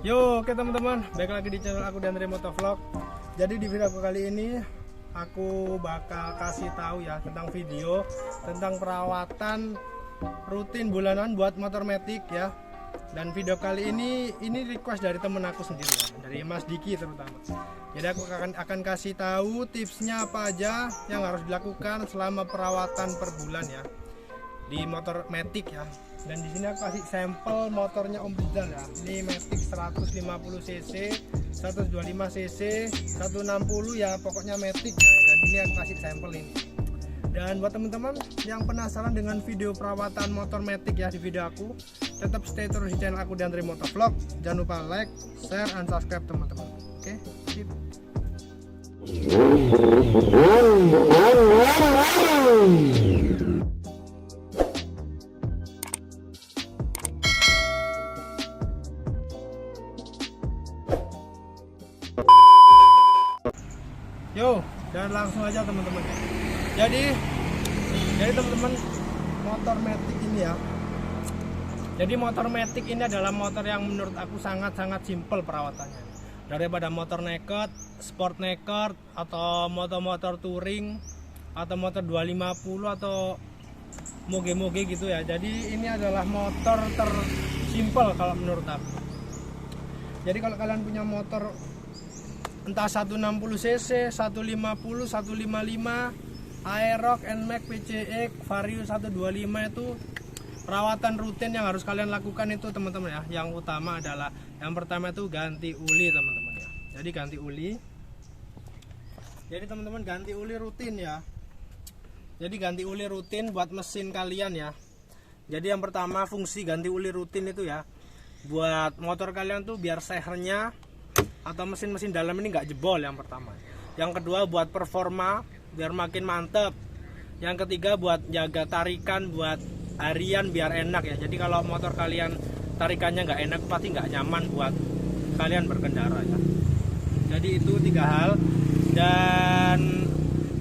Yo, oke teman-teman, balik lagi di channel aku dan Motovlog. Jadi di video aku kali ini aku bakal kasih tahu ya tentang video tentang perawatan rutin bulanan buat motor matic ya. Dan video kali ini request dari temen aku sendiri ya, dari Mas Diki terutama. Jadi aku akan kasih tahu tipsnya apa aja yang harus dilakukan selama perawatan per bulan ya di motor matic ya. Dan di sini aku kasih sampel motornya Om Rizal ya. Ini matic 150 cc, 125 cc, 160 ya, pokoknya matic ya. Dan ini aku kasih sampel ini. Dan buat teman-teman yang penasaran dengan video perawatan motor matic ya di video aku, tetap stay terus di channel aku dan Motovlog. Jangan lupa like, share, and subscribe teman-teman. Oke, sip. Yo, dan langsung aja teman-teman. Jadi teman-teman, motor matic ini ya. Jadi motor matic ini adalah motor yang menurut aku sangat-sangat simpel perawatannya. Daripada motor naked, sport naked, atau motor-motor touring, atau motor 250 atau moge-moge gitu ya. Jadi ini adalah motor tersimpel kalau menurut aku. Jadi kalau kalian punya motor entah 160 cc, 150, 155, Aerox, NMAX, PCX, Vario 125 itu perawatan rutin yang harus kalian lakukan itu teman-teman ya. Yang utama adalah yang pertama itu ganti uli teman-teman ya. Jadi ganti uli. Jadi teman-teman ganti uli rutin ya. Jadi ganti uli rutin buat mesin kalian ya. Jadi yang pertama fungsi ganti uli rutin itu ya, buat motor kalian tuh biar sehernya atau mesin-mesin dalam ini nggak jebol yang pertama. Yang kedua buat performa biar makin mantep. Yang ketiga buat jaga tarikan buat harian biar enak ya. Jadi kalau motor kalian tarikannya nggak enak pasti nggak nyaman buat kalian berkendara ya. Jadi itu 3 hal. Dan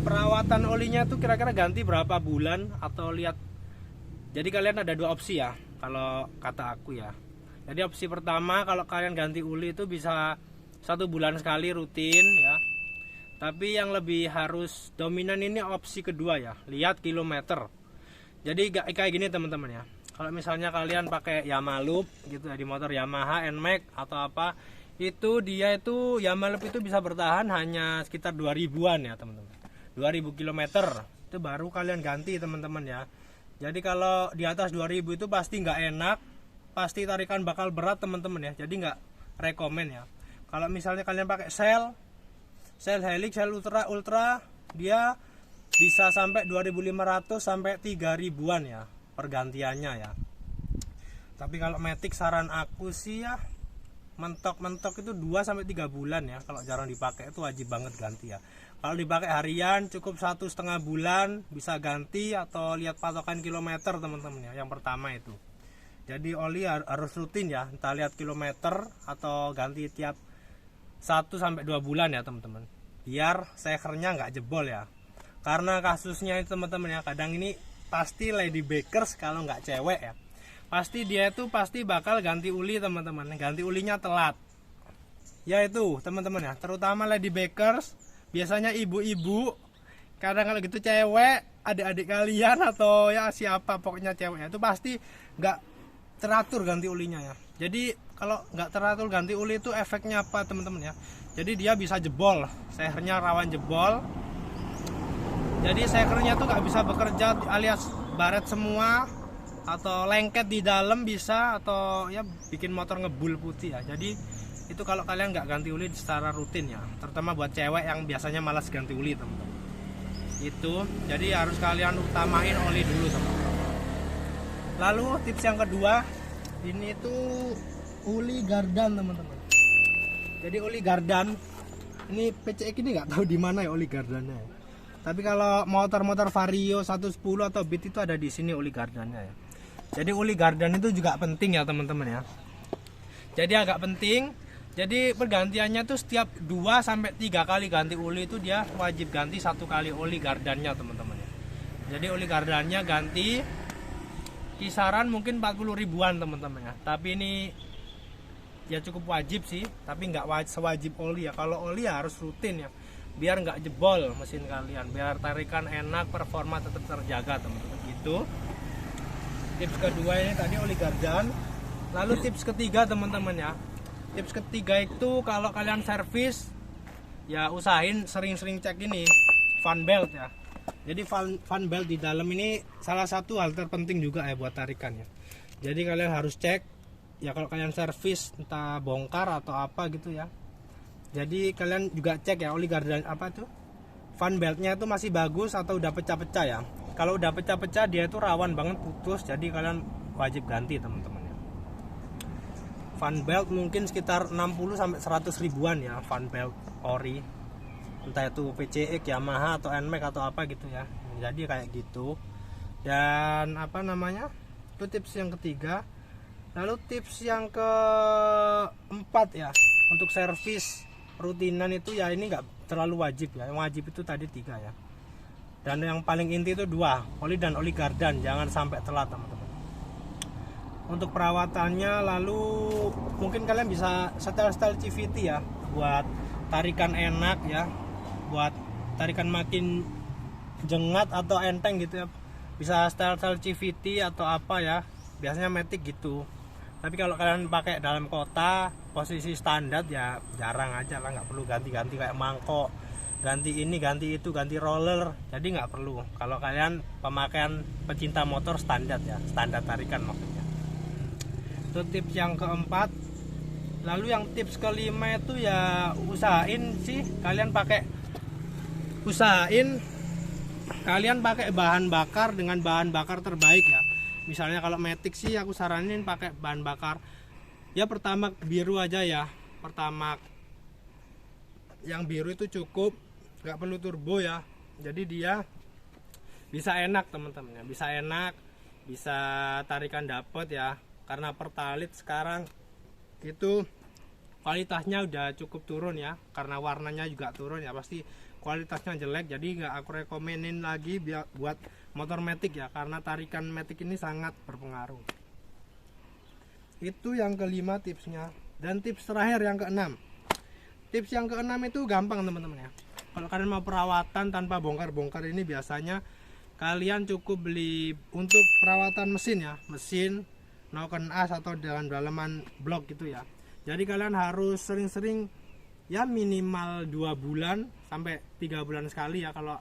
perawatan olinya tuh kira-kira ganti berapa bulan atau lihat. Jadi kalian ada 2 opsi ya kalau kata aku ya. Jadi opsi pertama kalau kalian ganti uli itu bisa 1 bulan sekali rutin ya. Tapi yang lebih harus dominan ini opsi kedua ya, lihat kilometer. Jadi kayak gini teman-teman ya. Kalau misalnya kalian pakai Yamaha Loop gitu ya, di motor Yamaha NMAX atau apa, itu dia itu Yamaha Loop itu bisa bertahan hanya sekitar 2000-an ya teman-teman. 2000 km itu baru kalian ganti teman-teman ya. Jadi kalau di atas 2000 itu pasti nggak enak, pasti tarikan bakal berat teman-teman ya. Jadi nggak rekomen ya. Kalau misalnya kalian pakai Shell Helix, Shell Ultra, dia bisa sampai 2500 sampai 3000-an ya pergantiannya ya. Tapi kalau matic saran aku sih ya mentok-mentok itu 2 sampai 3 bulan ya. Kalau jarang dipakai itu wajib banget ganti ya. Kalau dipakai harian cukup 1,5 bulan bisa ganti atau lihat patokan kilometer teman-teman ya. Yang pertama itu. Jadi oli harus rutin ya, entah lihat kilometer atau ganti tiap 1 sampai 2 bulan ya teman-teman. Biar sehernya nggak jebol ya. Karena kasusnya itu teman-teman ya, kadang ini pasti lady bakers kalau nggak cewek ya. Pasti dia itu pasti bakal ganti uli teman-teman. Ganti ulinya telat. Ya itu teman-teman ya, terutama lady bakers, biasanya ibu-ibu, kadang kalau gitu cewek, adik-adik kalian atau ya siapa pokoknya cewek itu pasti nggak teratur ganti ulinya ya. Jadi kalau nggak teratur ganti uli itu efeknya apa teman-teman ya. Jadi dia bisa jebol, sehernya rawan jebol. Jadi sehernya tuh nggak bisa bekerja alias baret semua atau lengket di dalam bisa atau ya bikin motor ngebul putih ya. Jadi itu kalau kalian nggak ganti uli secara rutin ya, terutama buat cewek yang biasanya malas ganti uli teman-teman. Itu jadi harus kalian utamain oli dulu teman-teman. Lalu tips yang kedua, ini tuh uli gardan teman-teman. Jadi uli gardan ini PCX ini nggak tahu di mana ya oli gardannya. Tapi kalau motor-motor Vario 110 atau Beat itu ada di sini uli gardannya ya. Jadi uli gardan itu juga penting ya teman-teman ya. Jadi agak penting. Jadi pergantiannya tuh setiap 2 sampai 3 kali ganti uli itu dia wajib ganti 1 kali oli gardannya teman-teman ya. Jadi oli gardannya ganti kisaran mungkin 40 ribuan teman-teman ya. Tapi ini ya cukup wajib sih, tapi nggak sewajib oli ya. Kalau oli ya harus rutin ya, biar nggak jebol mesin kalian, biar tarikan enak, performa tetap terjaga teman-teman gitu. Tips kedua ini tadi oli gardan. Lalu tips ketiga teman-teman ya, tips ketiga itu kalau kalian servis ya usahain sering-sering cek ini fan belt ya. Jadi fan belt di dalam ini salah satu hal terpenting juga ya buat tarikan ya. Jadi kalian harus cek ya kalau kalian servis entah bongkar atau apa gitu ya. Jadi kalian juga cek ya oli gardan apa tuh fan beltnya itu masih bagus atau udah pecah-pecah ya. Kalau udah pecah-pecah dia itu rawan banget putus, jadi kalian wajib ganti teman-teman ya. Fan belt mungkin sekitar 60 sampai 100 ribuan ya fan belt ori, entah itu PCX, Yamaha atau NMAX atau apa gitu ya. Jadi kayak gitu. Dan apa namanya, itu tips yang ketiga. Lalu tips yang keempat ya, untuk servis rutinan itu ya ini nggak terlalu wajib ya. Yang wajib itu tadi 3 ya, dan yang paling inti itu 2, oli dan oli gardan. Jangan sampai telat teman-teman. Untuk perawatannya, lalu mungkin kalian bisa setel-setel CVT ya, buat tarikan enak ya, buat tarikan makin jengat atau enteng gitu ya. Bisa style CVT atau apa ya, biasanya matic gitu. Tapi kalau kalian pakai dalam kota posisi standar ya jarang aja lah, nggak perlu ganti-ganti kayak mangkok, ganti ini ganti itu, ganti roller, jadi nggak perlu. Kalau kalian pemakaian pecinta motor standar ya, standar tarikan maksudnya. Itu tips yang keempat. Lalu yang tips kelima itu ya usahain kalian pakai bahan bakar dengan bahan bakar terbaik ya. Misalnya kalau matic sih aku saranin pakai bahan bakar ya Pertamax biru aja ya. Pertamax yang biru itu cukup, nggak perlu turbo ya. Jadi dia bisa enak teman-teman ya, bisa tarikan dapet ya. Karena Pertalite sekarang itu kualitasnya udah cukup turun ya, karena warnanya juga turun ya, pasti kualitasnya jelek. Jadi nggak aku rekomenin lagi buat motor matic ya, karena tarikan matic ini sangat berpengaruh. Itu yang kelima tipsnya. Dan tips terakhir yang keenam. Tips yang keenam itu gampang teman-teman ya. Kalau kalian mau perawatan tanpa bongkar-bongkar ini, biasanya kalian cukup beli untuk perawatan mesin ya, mesin noken as atau dalaman blok gitu ya. Jadi kalian harus sering-sering ya, minimal 2 bulan sampai 3 bulan sekali ya. Kalau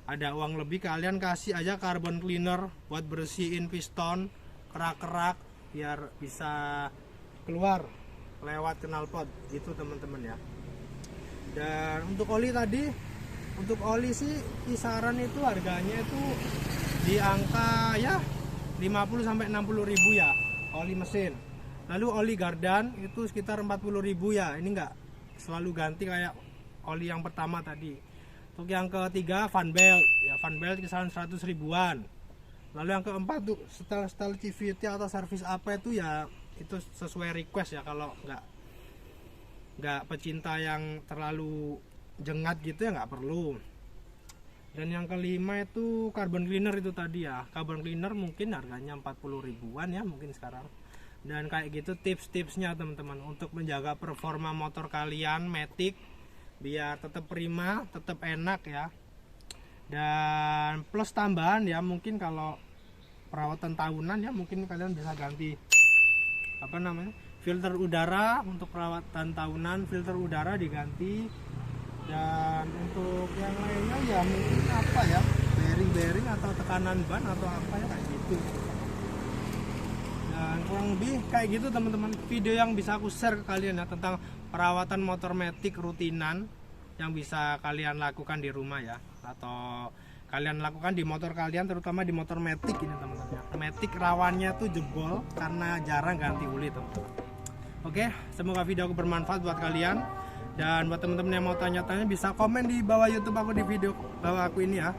ada uang lebih kalian kasih aja carbon cleaner buat bersihin piston, kerak-kerak biar bisa keluar lewat knalpot gitu teman-teman ya. Dan untuk oli tadi, untuk oli sih kisaran itu harganya itu di angka ya 50 sampai 60 ribu ya oli mesin. Lalu oli gardan itu sekitar 40 ribu ya. Ini enggak selalu ganti kayak oli yang pertama tadi. Untuk yang ketiga fan belt ya, fan belt kisaran 100 ribuan. Lalu yang keempat tuh setel CVT atau servis apa itu ya, itu sesuai request ya. Kalau nggak pecinta yang terlalu jengat gitu ya nggak perlu. Dan yang kelima itu carbon cleaner itu tadi ya. Carbon cleaner mungkin harganya 40 ribuan ya mungkin sekarang. Dan kayak gitu tips-tipsnya teman-teman untuk menjaga performa motor kalian matic biar tetap prima, tetap enak ya. Dan plus tambahan ya, mungkin kalau perawatan tahunan ya mungkin kalian bisa ganti apa namanya, filter udara. Untuk perawatan tahunan filter udara diganti. Dan untuk yang lainnya ya mungkin apa ya, bearing atau tekanan ban atau apa ya kayak gitu. Dan kurang lebih kayak gitu teman-teman video yang bisa aku share ke kalian ya, tentang perawatan motor matic rutinan yang bisa kalian lakukan di rumah ya, atau kalian lakukan di motor kalian, terutama di motor matic ini teman-teman ya. Matic rawannya tuh jebol karena jarang ganti uli teman-teman. Oke, semoga video aku bermanfaat buat kalian. Dan buat teman-teman yang mau tanya-tanya bisa komen di bawah YouTube aku di video bawah aku ini ya.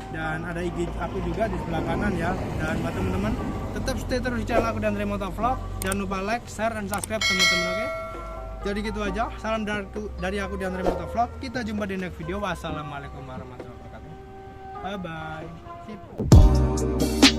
Dan ada IG aku juga di sebelah kanan ya. Dan buat teman-teman tetap stay terus di channel aku Dandre Motovlog. Jangan lupa like, share, dan subscribe teman-teman, oke? Jadi gitu aja. Salam dari aku Dandre Motovlog. Kita jumpa di next video. Wassalamualaikum warahmatullahi wabarakatuh. Bye bye. Sip.